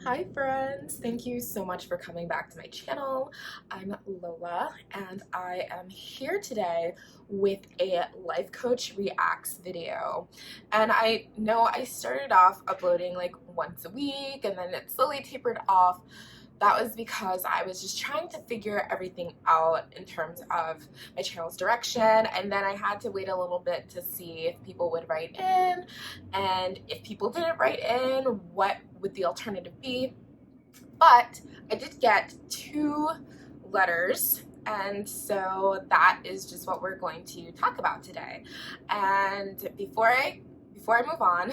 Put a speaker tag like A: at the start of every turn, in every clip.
A: Hi friends, thank you so much for coming back to my channel. I'm Lola and I am here today with a life coach reacts video. And I know I started off uploading like once a week and then it slowly tapered off. That was because I was just trying to figure everything out in terms of my channel's direction, and then I had to wait a little bit to see if people would write in, and if people didn't write in, what would the alternative be. But I did get 2 letters, and so that is just what we're going to talk about today. And before I move on,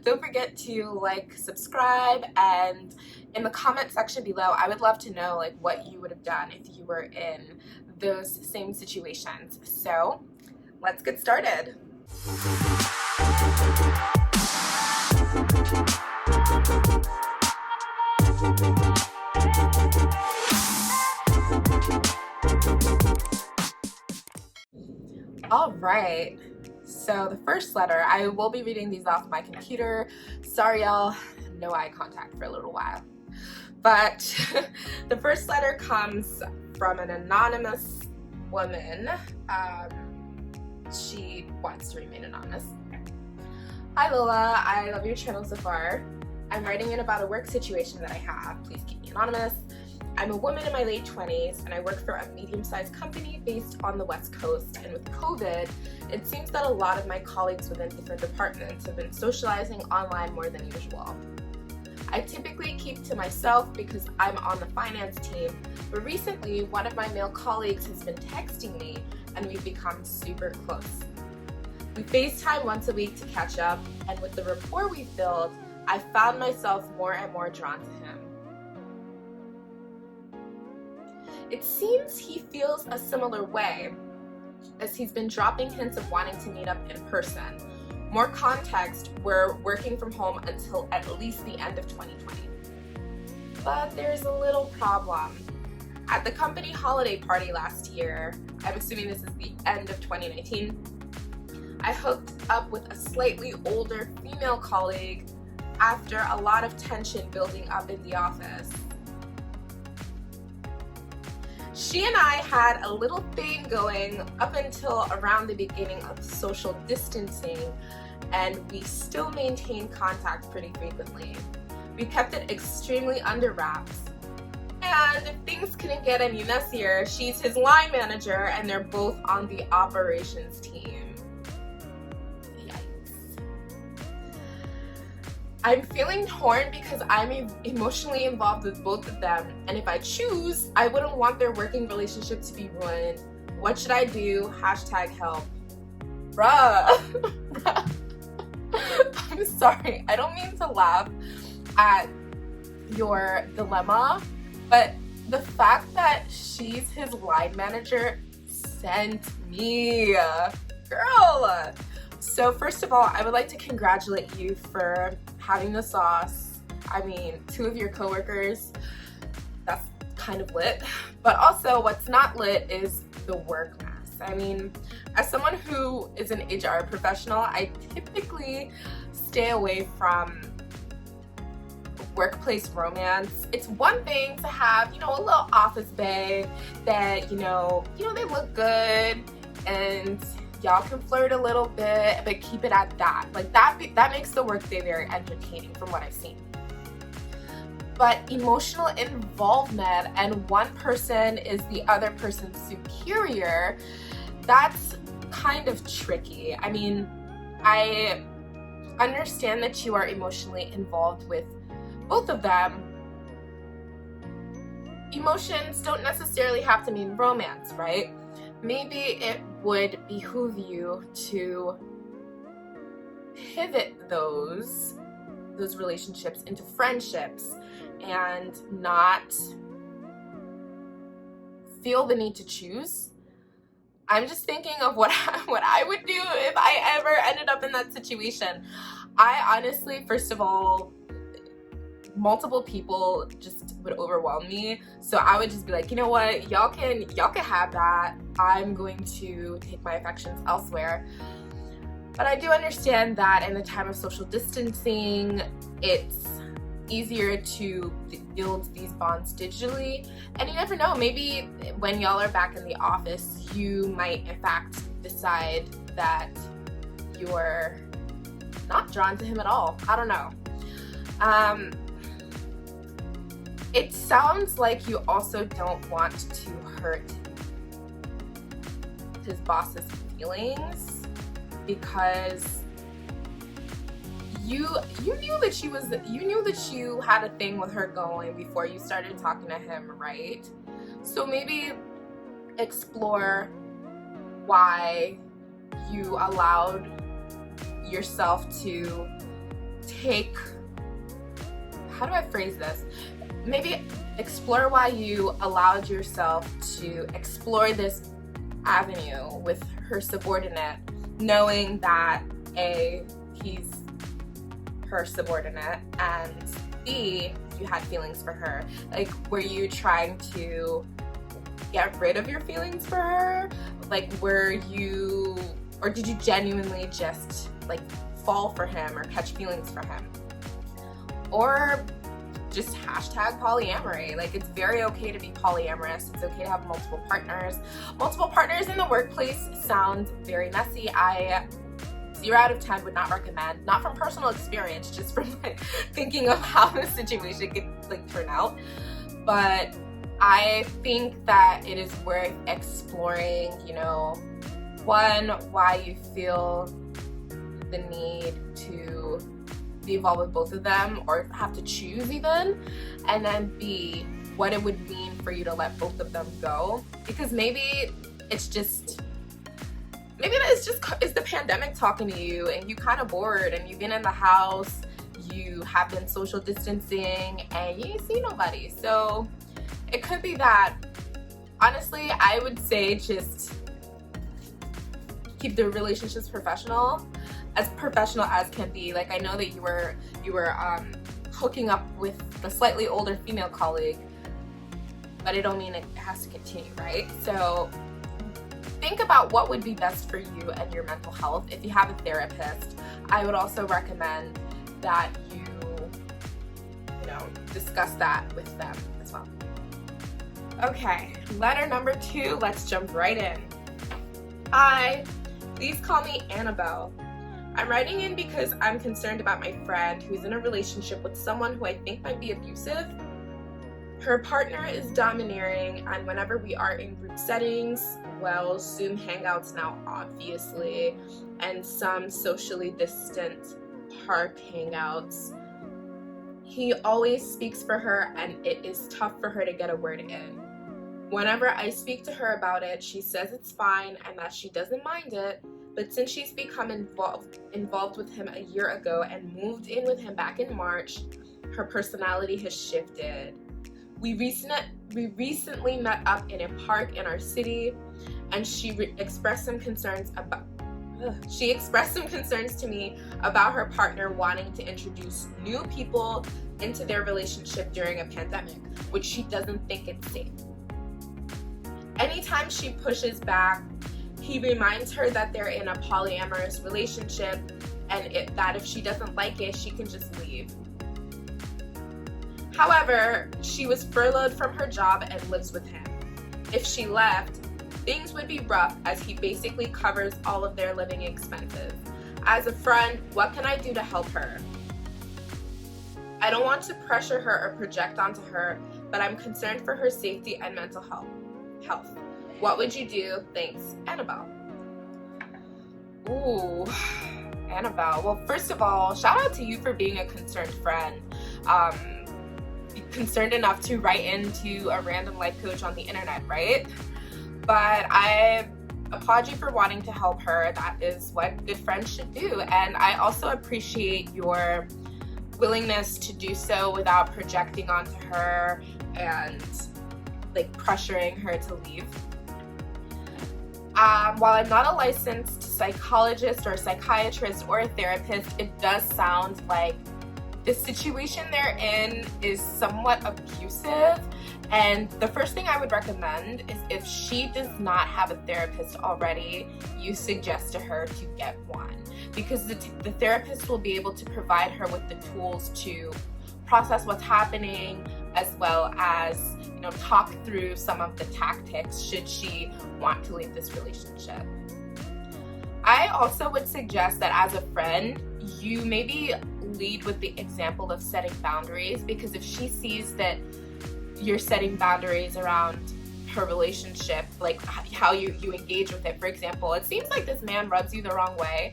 A: don't forget to like, subscribe, and in the comment section below, I would love to know like what you would have done if you were in those same situations. So let's get started. All right, so the first letter, I will be reading these off my computer. Sorry y'all, no eye contact for a little while. But the first letter comes from an anonymous woman. She wants to remain anonymous. Hi Lola, I love your channel so far. I'm writing in about a work situation that I have. Please keep me anonymous. I'm a woman in my late 20s and I work for a medium-sized company based on the West Coast, and with COVID, it seems that a lot of my colleagues within different departments have been socializing online more than usual. I typically keep to myself because I'm on the finance team, but recently one of my male colleagues has been texting me and we've become super close. We FaceTime once a week to catch up, and with the rapport we've built, I found myself more and more drawn to him. It seems he feels a similar way, as he's been dropping hints of wanting to meet up in person. More context, we're working from home until at least the end of 2020. But there's a little problem. At the company holiday party last year, I'm assuming this is the end of 2019, I hooked up with a slightly older female colleague after a lot of tension building up in the office. She and I had a little thing going up until around the beginning of social distancing, and we still maintain contact pretty frequently. We kept it extremely under wraps. And if things couldn't get any messier, she's his line manager and they're both on the operations team. I'm feeling torn because I'm emotionally involved with both of them, and if I choose, I wouldn't want their working relationship to be ruined. What should I do? #help. Bruh. I'm sorry, I don't mean to laugh at your dilemma, but the fact that she's his line manager sent me. Girl! So first of all, I would like to congratulate you for having the sauce. I mean, 2 of your coworkers, that's kind of lit. But also what's not lit is the work mess. I mean, as someone who is an HR professional, I typically stay away from workplace romance. It's one thing to have, a little office bae that, they look good and y'all can flirt a little bit, but keep it at that. Like that makes the workday very entertaining from what I've seen. But emotional involvement and one person is the other person's superior, that's kind of tricky. I mean, I understand that you are emotionally involved with both of them. Emotions don't necessarily have to mean romance, right? Maybe it would behoove you to pivot those relationships into friendships and not feel the need to choose. I'm just thinking of what I would do if I ever ended up in that situation. I honestly, first of all, multiple people just would overwhelm me, so I would just be like, you know what, y'all can have that. I'm going to take my affections elsewhere. But I do understand that in the time of social distancing, it's easier to build these bonds digitally. And you never know, maybe when y'all are back in the office, you might in fact decide that you're not drawn to him at all. I don't know. It sounds like you also don't want to hurt his boss's feelings, because you knew that you had a thing with her going before you started talking to him, right? So maybe explore why you allowed yourself to take, how do I phrase this? Maybe explore why you allowed yourself to explore this avenue with her subordinate, knowing that A, he's her subordinate, and B, you had feelings for her. Like, were you trying to get rid of your feelings for her? Like, or did you genuinely just like fall for him or catch feelings for him? Or just hashtag polyamory. Like, it's very okay to be polyamorous. It's okay to have multiple partners. Multiple partners in the workplace sounds very messy. I 0 out of 10 would not recommend, not from personal experience, just from like thinking of how the situation could like turn out. But I think that it is worth exploring, you know, one, why you feel the need to be involved with both of them or have to choose even, and then B, what it would mean for you to let both of them go. Because maybe it's the pandemic talking to you, and you kind of bored, and you've been in the house, you have been social distancing, and you ain't see nobody. So it could be that. Honestly, I would say just keep the relationships professional as can be. Like, I know that you were hooking up with the slightly older female colleague, but I don't mean it has to continue, right? So think about what would be best for you and your mental health. If you have a therapist, I would also recommend that you discuss that with them as well. Okay, letter number 2, let's jump right in. Hi, please call me Annabelle. I'm writing in because I'm concerned about my friend who's in a relationship with someone who I think might be abusive. Her partner is domineering, and whenever we are in group settings, well, Zoom hangouts now obviously, and some socially distant park hangouts, he always speaks for her, and it is tough for her to get a word in. Whenever I speak to her about it, she says it's fine and that she doesn't mind it, but since she's become involved with him a year ago and moved in with him back in March, her personality has shifted. We recently met up in a park in our city, and she expressed some concerns to me about her partner wanting to introduce new people into their relationship during a pandemic, which she doesn't think it's safe. Anytime she pushes back, he reminds her that they're in a polyamorous relationship, and that if she doesn't like it, she can just leave. However, she was furloughed from her job and lives with him. If she left, things would be rough, as he basically covers all of their living expenses. As a friend, what can I do to help her? I don't want to pressure her or project onto her, but I'm concerned for her safety and mental health. What would you do? Thanks, Annabelle. Ooh, Annabelle. Well, first of all, shout out to you for being a concerned friend. Concerned enough to write into a random life coach on the internet, right? But I applaud you for wanting to help her. That is what good friends should do. And I also appreciate your willingness to do so without projecting onto her and like pressuring her to leave. While I'm not a licensed psychologist or a psychiatrist or a therapist, it does sound like the situation they're in is somewhat abusive, and the first thing I would recommend is, if she does not have a therapist already, you suggest to her to get one, because the therapist will be able to provide her with the tools to process what's happening, as well as, you know, talk through some of the tactics should she want to leave this relationship. I also would suggest that as a friend, you maybe lead with the example of setting boundaries, because if she sees that you're setting boundaries around her relationship, like how you engage with it. For example, it seems like this man rubs you the wrong way,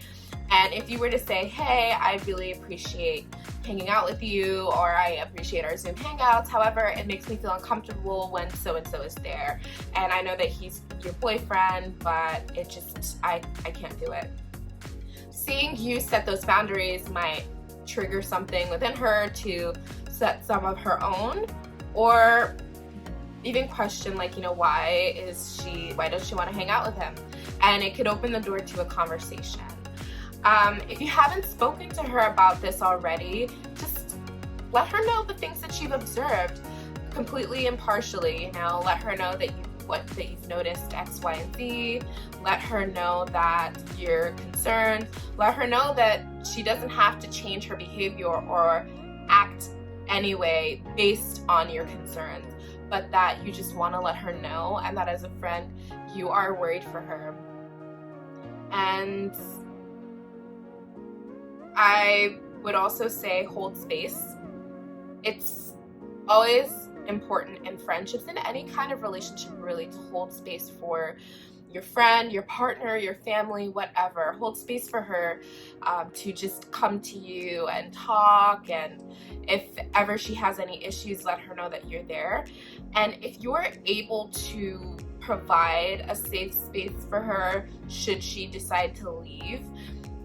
A: and if you were to say, hey, I really appreciate hanging out with you, or I appreciate our Zoom hangouts, however, it makes me feel uncomfortable when so-and-so is there, and I know that he's your boyfriend, but it just, I can't do it. Seeing you set those boundaries might trigger something within her to set some of her own, or even question, like, you know, why does she want to hang out with him? And it could open the door to a conversation. If you haven't spoken to her about this already, just let her know the things that you've observed completely impartially. You know, let her know that you've noticed X, Y, and Z. Let her know that you're concerned. Let her know that she doesn't have to change her behavior or act anyway based on your concerns, but that you just want to let her know, and that as a friend, you are worried for her. And I would also say hold space. It's always important in friendships, in any kind of relationship really, to hold space for your friend, your partner, your family, whatever. Hold space for her to just come to you and talk, and if ever she has any issues, let her know that you're there. And if you're able to provide a safe space for her should she decide to leave,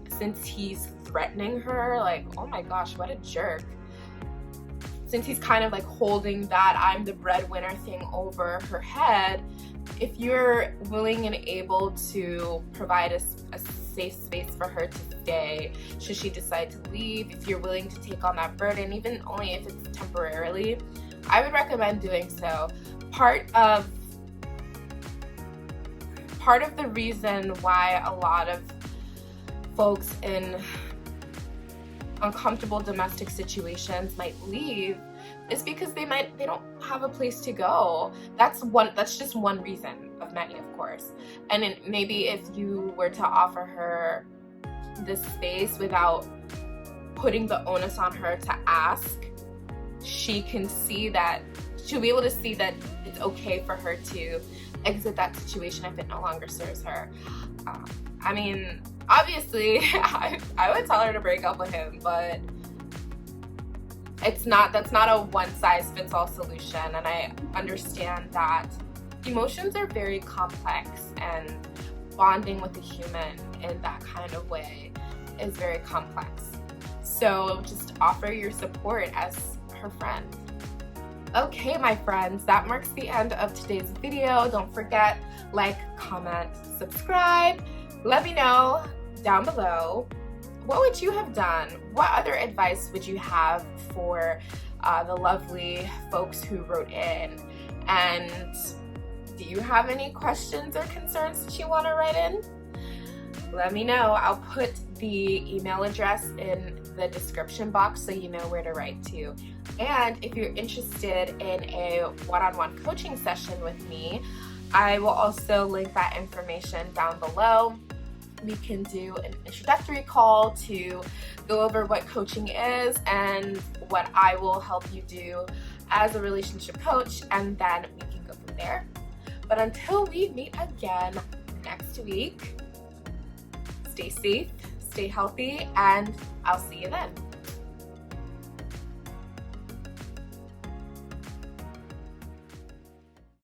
A: since he's threatening her, like, oh my gosh, what a jerk. Since he's kind of like holding that I'm the breadwinner thing over her head, if you're willing and able to provide a safe space for her to stay should she decide to leave, if you're willing to take on that burden, even only if it's temporarily, I would recommend doing so. Part of the reason why a lot of folks in uncomfortable domestic situations might leave is because they don't have a place to go. That's just one reason of many, of course. And maybe if you were to offer her this space without putting the onus on her to ask, she'll be able to see that it's okay for her to exit that situation if it no longer serves her. I mean, obviously, I would tell her to break up with him, but that's not a one-size-fits-all solution, and I understand that emotions are very complex, and bonding with a human in that kind of way is very complex. So just offer your support as her friend. Okay, my friends, that marks the end of today's video. Don't forget, like, comment, subscribe. Let me know down below, what would you have done? What other advice would you have for the lovely folks who wrote in? And do you have any questions or concerns that you want to write in? Let me know. I'll put the email address in the description box so you know where to write to. And if you're interested in a one-on-one coaching session with me, I will also link that information down below. We can do an introductory call to go over what coaching is and what I will help you do as a relationship coach, and then we can go from there. But until we meet again next week, stay safe, stay healthy, and I'll see you then.